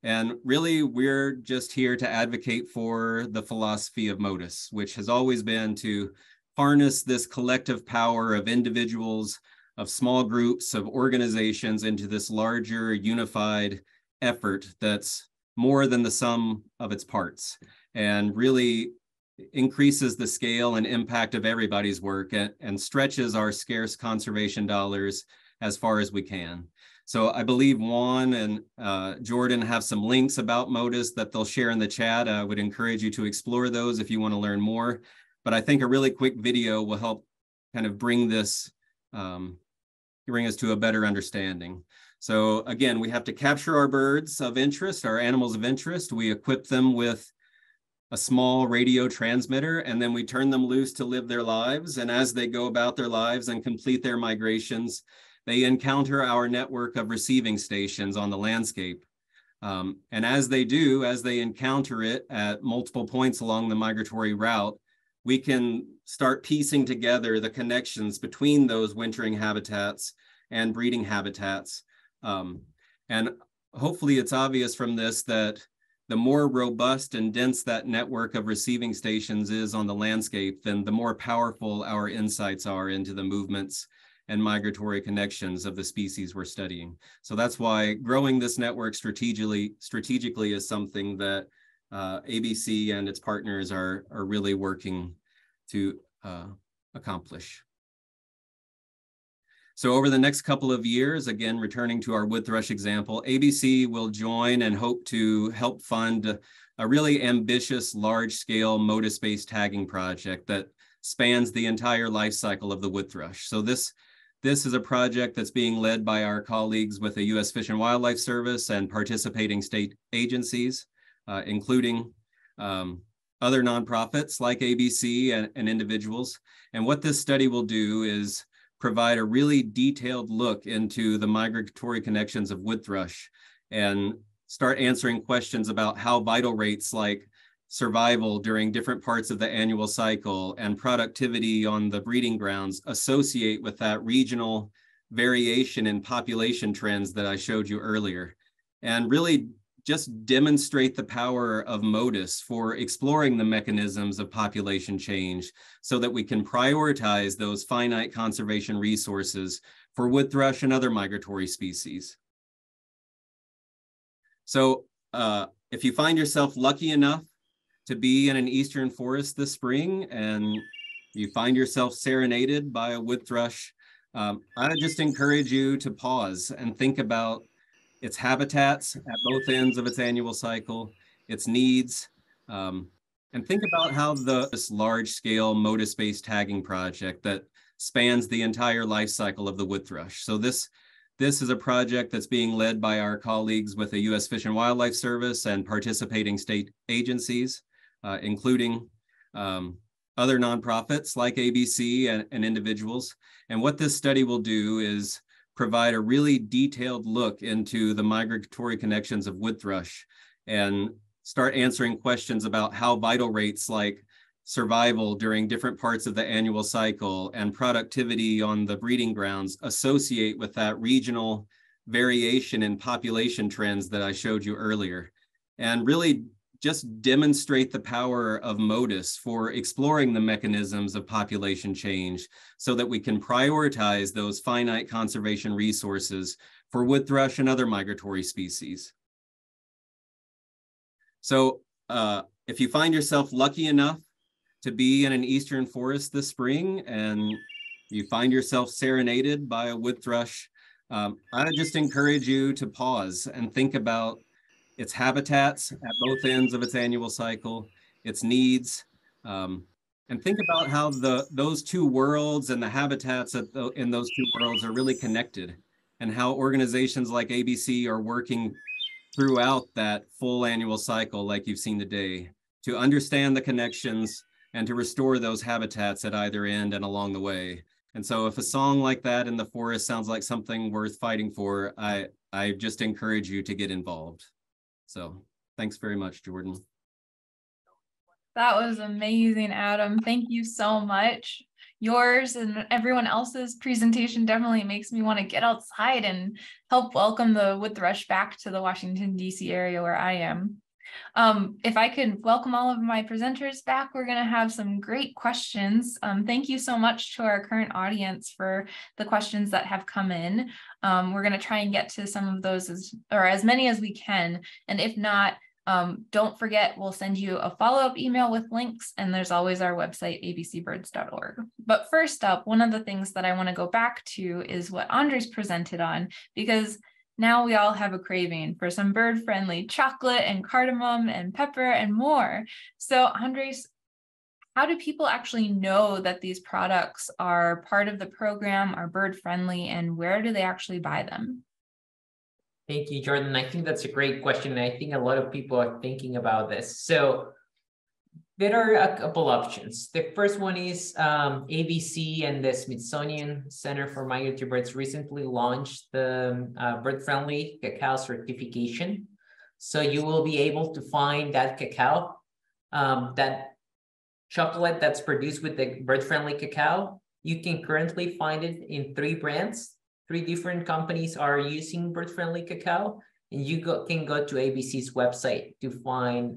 And really, we're just here to advocate for the philosophy of MODIS, which has always been to harness this collective power of individuals, of small groups, of organizations into this larger unified effort that's more than the sum of its parts and really increases the scale and impact of everybody's work and stretches our scarce conservation dollars as far as we can. So I believe Juan and Jordan have some links about MODIS that they'll share in the chat. I would encourage you to explore those if you want to learn more. But I think a really quick video will help kind of bring us to a better understanding. So again, we have to capture our birds of interest, our animals of interest. We equip them with a small radio transmitter, and then we turn them loose to live their lives. And as they go about their lives and complete their migrations, they encounter our network of receiving stations on the landscape. And as they do, as they encounter it at multiple points along the migratory route, we can start piecing together the connections between those wintering habitats and breeding habitats. And hopefully it's obvious from this that the more robust and dense that network of receiving stations is on the landscape, then the more powerful our insights are into the movements and migratory connections of the species we're studying. So that's why growing this network strategically is something that ABC and its partners are really working to accomplish. So over the next couple of years, again, returning to our wood thrush example, ABC will join and hope to help fund a really ambitious, large-scale modus-based tagging project that spans the entire life cycle of the wood thrush. So this is a project that's being led by our colleagues with the U.S. Fish and Wildlife Service and participating state agencies, including other nonprofits like ABC and individuals. And what this study will do is provide a really detailed look into the migratory connections of wood thrush and start answering questions about how vital rates like survival during different parts of the annual cycle and productivity on the breeding grounds associate with that regional variation in population trends that I showed you earlier, and really just demonstrate the power of MODIS for exploring the mechanisms of population change so that we can prioritize those finite conservation resources for wood thrush and other migratory species. So if you find yourself lucky enough to be in an eastern forest this spring and you find yourself serenaded by a wood thrush, I just encourage you to pause and think about its habitats at both ends of its annual cycle, its needs, and think about how this large-scale modus-based tagging project that spans the entire life cycle of the wood thrush. So this is a project that's being led by our colleagues with the U.S. Fish and Wildlife Service and participating state agencies, including other nonprofits like ABC and individuals. And what this study will do is provide a really detailed look into the migratory connections of wood thrush and start answering questions about how vital rates like survival during different parts of the annual cycle and productivity on the breeding grounds associate with that regional variation in population trends that I showed you earlier, and really just demonstrate the power of MODIS for exploring the mechanisms of population change so that we can prioritize those finite conservation resources for wood thrush and other migratory species. So if you find yourself lucky enough to be in an eastern forest this spring and you find yourself serenaded by a wood thrush, I just encourage you to pause and think about its habitats at both ends of its annual cycle, its needs, and think about how those two worlds and the habitats in those two worlds are really connected, and how organizations like ABC are working throughout that full annual cycle like you've seen today to understand the connections and to restore those habitats at either end and along the way. And so if a song like that in the forest sounds like something worth fighting for, I just encourage you to get involved. So thanks very much, Jordan. That was amazing, Adam. Thank you so much. Yours and everyone else's presentation definitely makes me want to get outside and help welcome the wood thrush back to the Washington, D.C. area where I am. If I could welcome all of my presenters back, we're going to have some great questions. Thank you so much to our current audience for the questions that have come in. We're going to try and get to some of those as many as we can. And if not, don't forget, we'll send you a follow-up email with links, and there's always our website, abcbirds.org. But first up, one of the things that I want to go back to is what Andres presented on, because now we all have a craving for some bird-friendly chocolate and cardamom and pepper and more. So Andres, how do people actually know that these products are part of the program, are bird-friendly, and where do they actually buy them? Thank you, Jordan. I think that's a great question. And I think a lot of people are thinking about this. So there are a couple options. The first one is ABC and the Smithsonian Center for Migratory Birds recently launched the bird-friendly cacao certification. So you will be able to find that cacao, that chocolate that's produced with the bird-friendly cacao. You can currently find it in 3 brands. 3 different companies are using bird-friendly cacao, and you can go to ABC's website to find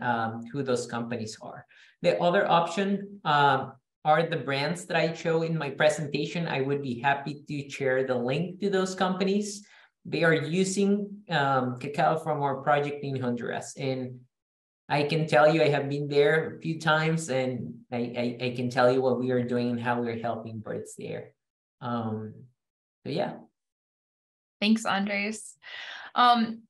who those companies are. The other option are the brands that I show in my presentation. I would be happy to share the link to those companies. They are using cacao from our project in Honduras. And I can tell you, I have been there a few times, and I can tell you what we are doing and how we're helping birds there. So yeah. Thanks, Andres.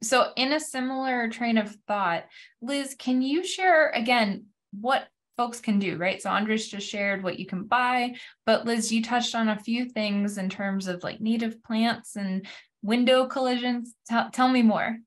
So in a similar train of thought, Liz, can you share again what folks can do, right? So Andres just shared what you can buy, but Liz, you touched on a few things in terms of like native plants and window collisions. Tell me more.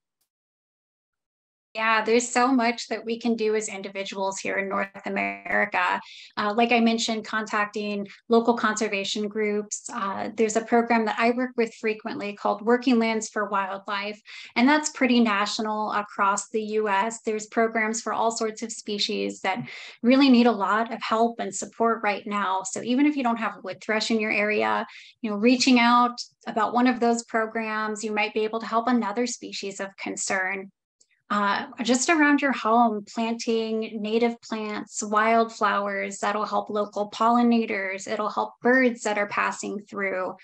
Yeah, there's so much that we can do as individuals here in North America. Like I mentioned, contacting local conservation groups. There's a program that I work with frequently called Working Lands for Wildlife, and that's pretty national across the US. There's programs for all sorts of species that really need a lot of help and support right now. So even if you don't have wood thrush in your area, reaching out about one of those programs, you might be able to help another species of concern. Just around your home, planting native plants, wildflowers, that'll help local pollinators. It'll help birds that are passing through.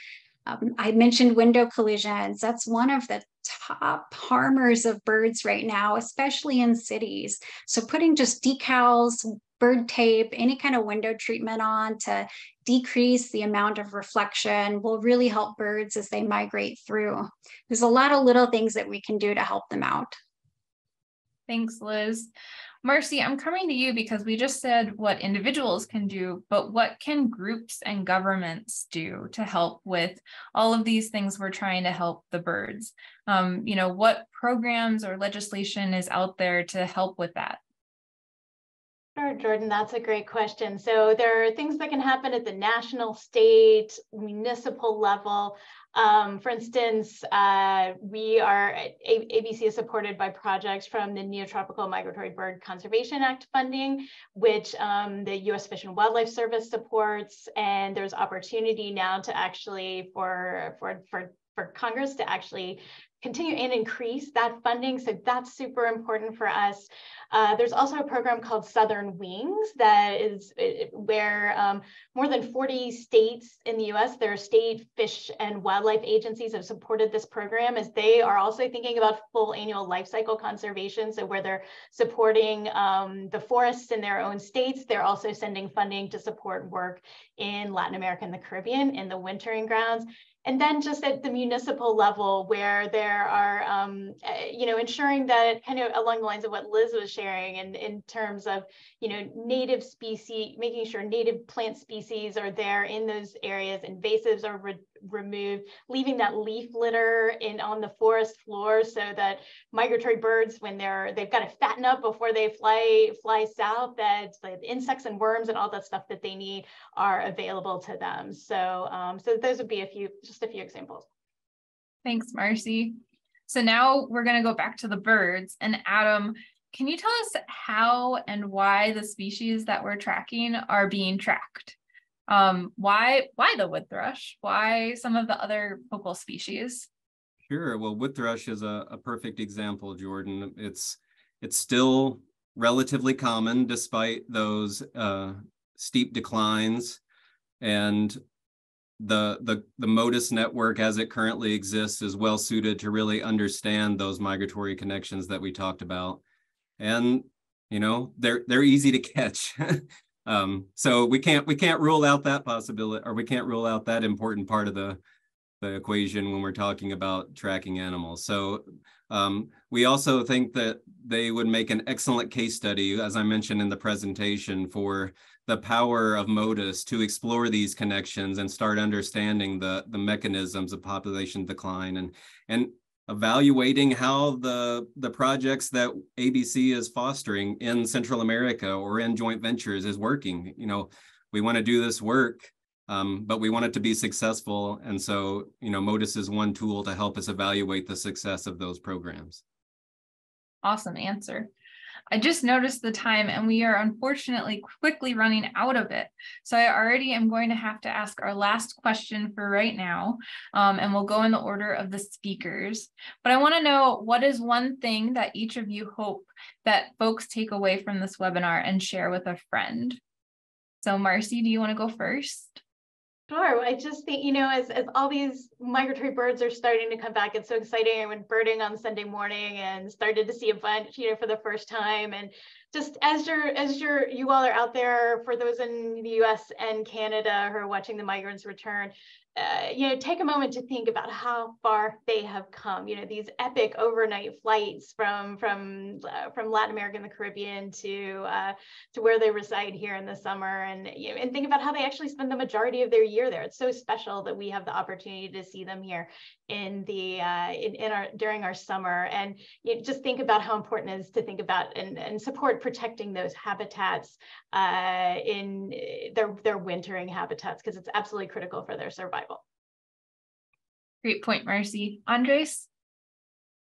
I mentioned window collisions. That's one of the top harmers of birds right now, especially in cities. So putting just decals, bird tape, any kind of window treatment on to decrease the amount of reflection will really help birds as they migrate through. There's a lot of little things that we can do to help them out. Thanks, Liz. Marci, I'm coming to you because we just said what individuals can do, but what can groups and governments do to help with all of these things we're trying to help the birds? What programs or legislation is out there to help with that? Sure, Jordan, that's a great question. So there are things that can happen at the national, state, municipal level. For instance, ABC is supported by projects from the Neotropical Migratory Bird Conservation Act funding, which the U.S. Fish and Wildlife Service supports. And there's opportunity now to actually for Congress to actually continue and increase that funding. So that's super important for us. There's also a program called Southern Wings that is where more than 40 states in the US, their state fish and wildlife agencies have supported this program, as they are also thinking about full annual life cycle conservation. So where they're supporting the forests in their own states, they're also sending funding to support work in Latin America and the Caribbean in the wintering grounds. And then just at the municipal level, where there are, ensuring that kind of along the lines of what Liz was sharing, and in terms of, native species, making sure native plant species are there in those areas, invasives are removed, leaving that leaf litter on the forest floor so that migratory birds, when they've got to fatten up before they fly south, that the insects and worms and all that stuff that they need are available to them. So those would be just a few examples. Thanks, Marci. So now we're going to go back to the birds. And Adam, can you tell us how and why the species that we're tracking are being tracked? Why the wood thrush? Why some of the other vocal species? Sure. Well, wood thrush is a perfect example, Jordan. It's still relatively common despite those steep declines, and the MODIS network as it currently exists is well suited to really understand those migratory connections that we talked about. And they're easy to catch. So we can't rule out that possibility, or we can't rule out that important part of the equation when we're talking about tracking animals. So we also think that they would make an excellent case study, as I mentioned in the presentation, for the power of MODIS to explore these connections and start understanding the mechanisms of population decline. And evaluating how the projects that ABC is fostering in Central America or in joint ventures is working. You know, we want to do this work, but we want it to be successful. And so, you know, MODIS is one tool to help us evaluate the success of those programs. Awesome answer. I just noticed the time and we are unfortunately quickly running out of it. So I already am going to have to ask our last question for right now, and we'll go in the order of the speakers. But I want to know, what is one thing that each of you hope that folks take away from this webinar and share with a friend? So Marci, do you want to go first? Sure. I just think, you know, as all these migratory birds are starting to come back, it's so exciting. I went birding on Sunday morning and started to see a bunch, you know, for the first time. And just as you all are out there, for those in the US and Canada who are watching the migrants return, you know, take a moment to think about how far they have come. You know, these epic overnight flights from Latin America and the Caribbean to where they reside here in the summer, and you know, and think about how they actually spend the majority of their year there. It's so special that we have the opportunity to see them here in the during our summer, and you know, just think about how important it is to think about and support protecting those habitats in their wintering habitats, because it's absolutely critical for their survival. Great point, Marci. Andres?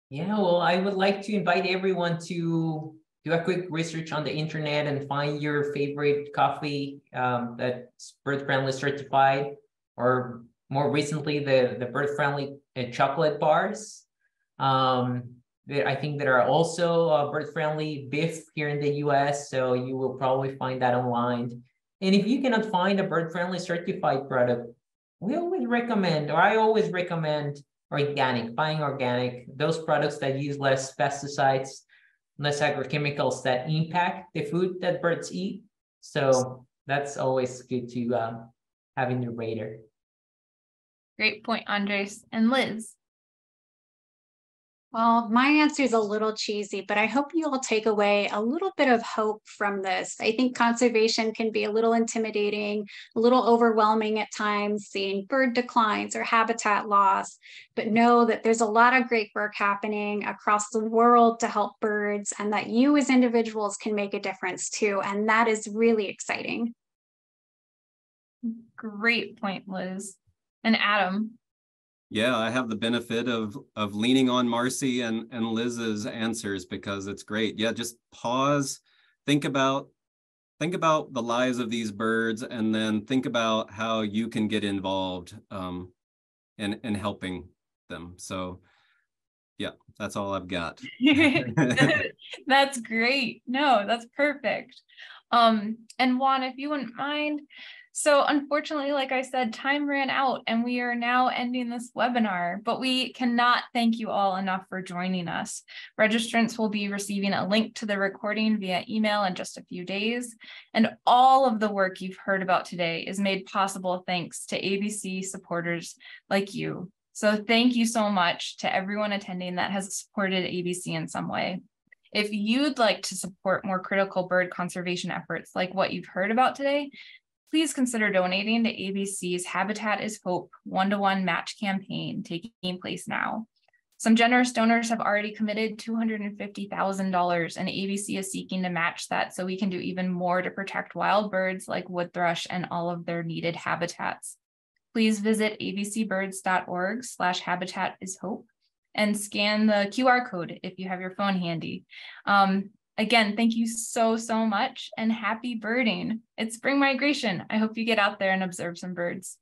Yeah, well, I would like to invite everyone to do a quick research on the internet and find your favorite coffee that's bird-friendly certified, or more recently, the bird-friendly chocolate bars. I think there are also bird-friendly beef here in the US, so you will probably find that online. And if you cannot find a bird-friendly certified product, I always recommend organic, buying organic, those products that use less pesticides, less agrochemicals that impact the food that birds eat. So that's always good to have in your radar. Great point, Andres. And Liz? Well, my answer is a little cheesy, but I hope you all take away a little bit of hope from this. I think conservation can be a little intimidating, a little overwhelming at times, seeing bird declines or habitat loss, but know that there's a lot of great work happening across the world to help birds, and that you as individuals can make a difference too. And that is really exciting. Great point, Liz. And Adam? Yeah, I have the benefit of leaning on Marci and Liz's answers, because it's great. Yeah, just pause, think about the lives of these birds, and then think about how you can get involved in helping them. So yeah, that's all I've got. That's great. No, that's perfect. And Juan, if you wouldn't mind. So unfortunately, like I said, time ran out and we are now ending this webinar, but we cannot thank you all enough for joining us. Registrants will be receiving a link to the recording via email in just a few days. And all of the work you've heard about today is made possible thanks to ABC supporters like you. So thank you so much to everyone attending that has supported ABC in some way. If you'd like to support more critical bird conservation efforts like what you've heard about today, please consider donating to ABC's Habitat is Hope one-to-one match campaign taking place now. Some generous donors have already committed $250,000, and ABC is seeking to match that so we can do even more to protect wild birds like wood thrush and all of their needed habitats. Please visit abcbirds.org/habitatishope and scan the QR code if you have your phone handy. Again, thank you so much, and happy birding. It's spring migration. I hope you get out there and observe some birds.